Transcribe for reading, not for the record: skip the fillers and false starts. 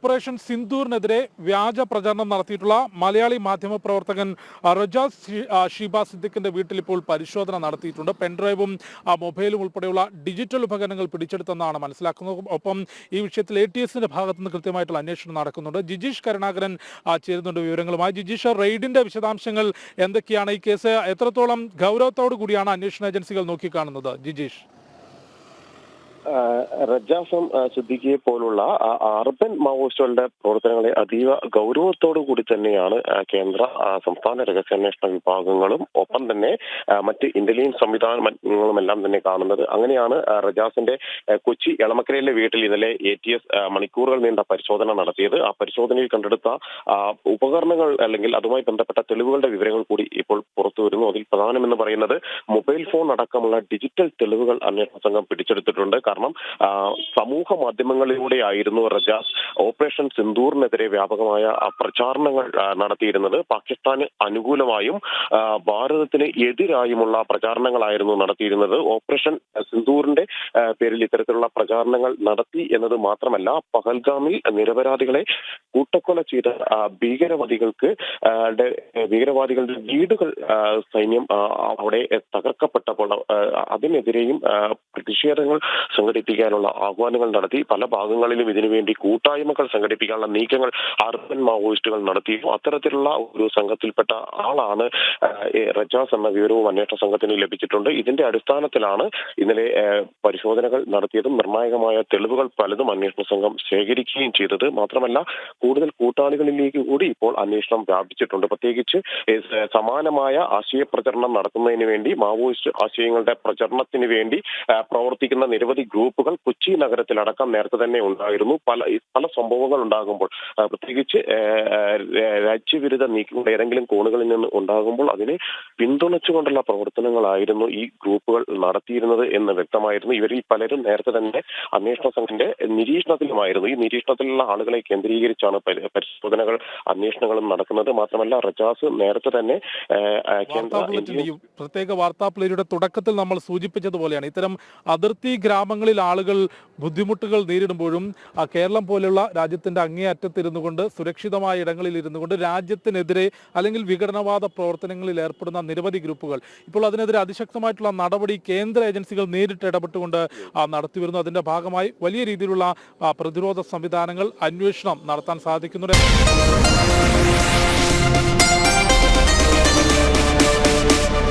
Operation സിന്ദൂറിനെതിരെ വ്യാജ പ്രചാരണം നടത്തിയിട്ടുള്ള മലയാളി മാധ്യമപ്രവർത്തകൻ റജാസ് ഷീബ സിദ്ദിഖിന്റെ വീട്ടിൽ ഇപ്പോൾ പരിശോധന നടത്തിയിട്ടുണ്ട്. പെൻഡ്രൈവും മൊബൈലും ഉൾപ്പെടെയുള്ള ഡിജിറ്റൽ ഉപകരണങ്ങൾ പിടിച്ചെടുത്തെന്നാണ് മനസ്സിലാക്കുന്നത്. ഒപ്പം ഈ വിഷയത്തിൽ ATSന്റെ ഭാഗത്തു നിന്ന് കൃത്യമായിട്ടുള്ള അന്വേഷണം നടക്കുന്നുണ്ട്. ജിജീഷ് കരുണാകരൻ ചേരുന്നുണ്ട് വിവരങ്ങളുമായി. ജിജീഷ്, റെയ്ഡിന്റെ വിശദാംശങ്ങൾ എന്തൊക്കെയാണ്? ഈ കേസ് എത്രത്തോളം ഗൗരവത്തോടു കൂടിയാണ് അന്വേഷണ ഏജൻസികൾ നോക്കിക്കാണുന്നത്? ജിജീഷ്. റജാസും സിദ്ദിഖിയെ പോലുള്ള അർബൻ മാവോയിസ്റ്റുകളുടെ പ്രവർത്തനങ്ങളെ അതീവ ഗൗരവത്തോടു കൂടി തന്നെയാണ് കേന്ദ്ര സംസ്ഥാന രഹസ്യാന്വേഷണ വിഭാഗങ്ങളും ഒപ്പം തന്നെ മറ്റ് ഇന്റലിജൻസ് സംവിധാനങ്ങളും എല്ലാം തന്നെ കാണുന്നത്. അങ്ങനെയാണ് റജാസിന്റെ കൊച്ചി എളമക്കരയിലെ വീട്ടിൽ ഇന്നലെ ATS മണിക്കൂറുകൾ നീണ്ട പരിശോധന നടത്തിയത്. ആ പരിശോധനയിൽ കണ്ടെടുത്ത ഉപകരണങ്ങൾ അല്ലെങ്കിൽ അതുമായി ബന്ധപ്പെട്ട തെളിവുകളുടെ വിവരങ്ങൾ കൂടി ഇപ്പോൾ പുറത്തു വരുന്നു. അതിൽ പ്രധാനമെന്ന് പറയുന്നത് മൊബൈൽ ഫോൺ അടക്കമുള്ള ഡിജിറ്റൽ തെളിവുകൾ അന്വേഷണ സംഘം പിടിച്ചെടുത്തിട്ടുണ്ട്. കാരണം സമൂഹ മാധ്യമങ്ങളിലൂടെയായിരുന്നു റജാസ് ഓപ്പറേഷൻ സിന്ദൂറിനെതിരെ വ്യാപകമായ പ്രചാരണങ്ങൾ നടത്തിയിരുന്നത്. പാകിസ്ഥാന് അനുകൂലമായും ഭാരതത്തിന് എതിരായുമുള്ള പ്രചാരണങ്ങളായിരുന്നു നടത്തിയിരുന്നത്. ഓപ്പറേഷൻ സിന്ദൂറിന്റെ പേരിൽ ഇത്തരത്തിലുള്ള പ്രചാരണങ്ങൾ നടത്തി എന്നത് മാത്രമല്ല, പഹൽഗാമിൽ നിരപരാധികളെ കൂട്ടക്കൊല ചെയ്ത ഭീകരവാദികളുടെ വീടുകൾ സൈന്യം അവിടെ തകർക്കപ്പെട്ടപ്പോൾ അതിനെതിരെയും പ്രതിഷേധങ്ങൾ സംഘടിപ്പിക്കാനുള്ള ആഹ്വാനങ്ങൾ നടത്തി. പല ഭാഗങ്ങളിലും ഇതിനുവേണ്ടി കൂട്ടായ്മകൾ സംഘടിപ്പിക്കാനുള്ള നീക്കങ്ങൾ അർബൻ മാവോയിസ്റ്റുകൾ നടത്തിയിരുന്നു. അത്തരത്തിലുള്ള ഒരു സംഘത്തിൽപ്പെട്ട ആളാണ് റജാസ് എന്ന വിവരവും അന്വേഷണ സംഘത്തിന് ലഭിച്ചിട്ടുണ്ട്. ഇതിന്റെ അടിസ്ഥാനത്തിലാണ് ഇന്നലെ പരിശോധനകൾ നടത്തിയതും നിർണായകമായ തെളിവുകൾ പലതും അന്വേഷണ സംഘം ശേഖരിക്കുകയും ചെയ്തത്. മാത്രമല്ല, കൂടുതൽ കൂട്ടാളികളിലേക്ക് കൂടി ഇപ്പോൾ അന്വേഷണം വ്യാപിച്ചിട്ടുണ്ട്. പ്രത്യേകിച്ച് സമാനമായ ആശയപ്രചരണം നടത്തുന്നതിന് വേണ്ടി, മാവോയിസ്റ്റ് ആശയങ്ങളുടെ പ്രചരണത്തിന് വേണ്ടി പ്രവർത്തിക്കുന്ന നിരവധി ഗ്രൂപ്പുകൾ കൊച്ചി നഗരത്തിലടക്കം നേരത്തെ തന്നെ ഉണ്ടായിരുന്നു. പല സംഭവങ്ങൾ ഉണ്ടാകുമ്പോൾ, പ്രത്യേകിച്ച് രാജ്യവിരുദ്ധ നീക്കങ്ങൾ ഏതെങ്കിലും കോണുകളിൽ നിന്ന് ഉണ്ടാകുമ്പോൾ അതിനെ പിന്തുണച്ചുകൊണ്ടുള്ള പ്രവർത്തനങ്ങളായിരുന്നു ഈ ഗ്രൂപ്പുകൾ നടത്തിയിരുന്നത് എന്ന് വ്യക്തമായിരുന്നു. ഇവരിൽ പലരും നേരത്തെ തന്നെ അന്വേഷണ സംഘത്തിന്റെ നിരീക്ഷണത്തിലുമായിരുന്നു. ഈ നിരീക്ഷണത്തിലുള്ള ആളുകളെ കേന്ദ്രീകരിച്ചാണ് പരിശോധനകൾ അന്വേഷണങ്ങളും നടക്കുന്നത്. മാത്രമല്ല, റജാസ് നേരത്തെ തന്നെ പ്രത്യേക വാർത്താ പ്ലേയുടെ തുടക്കത്തിൽ നമ്മൾ സൂചിപ്പിച്ചതുപോലെയാണ് ഇത്തരം അതിർത്തി ഗ്രാമങ്ങളിൽ ആളുകൾ ബുദ്ധിമുട്ടുകൾ നേരിടുമ്പോഴും കേരളം പോലുള്ള രാജ്യത്തിന്റെ അങ്ങേയറ്റത്തിരുന്നു കൊണ്ട്, സുരക്ഷിതമായ ഇടങ്ങളിൽ ഇരുന്നു കൊണ്ട് രാജ്യത്തിനെതിരെ അല്ലെങ്കിൽ വിഘടനവാദ പ്രവർത്തനങ്ങളിൽ ഏർപ്പെടുന്ന നിരവധി ഗ്രൂപ്പുകൾ ഇപ്പോൾ അതിനെതിരെ അതിശക്തമായിട്ടുള്ള നടപടി കേന്ദ്ര ഏജൻസികൾ നേരിട്ട് ഇടപെട്ടുകൊണ്ട് നടത്തിവരുന്നു. അതിന്റെ ഭാഗമായി വലിയ രീതിയിലുള്ള പ്രതിരോധ സംവിധാനങ്ങൾ, അന്വേഷണം നടത്താൻ സാധിക്കുന്നുണ്ട്.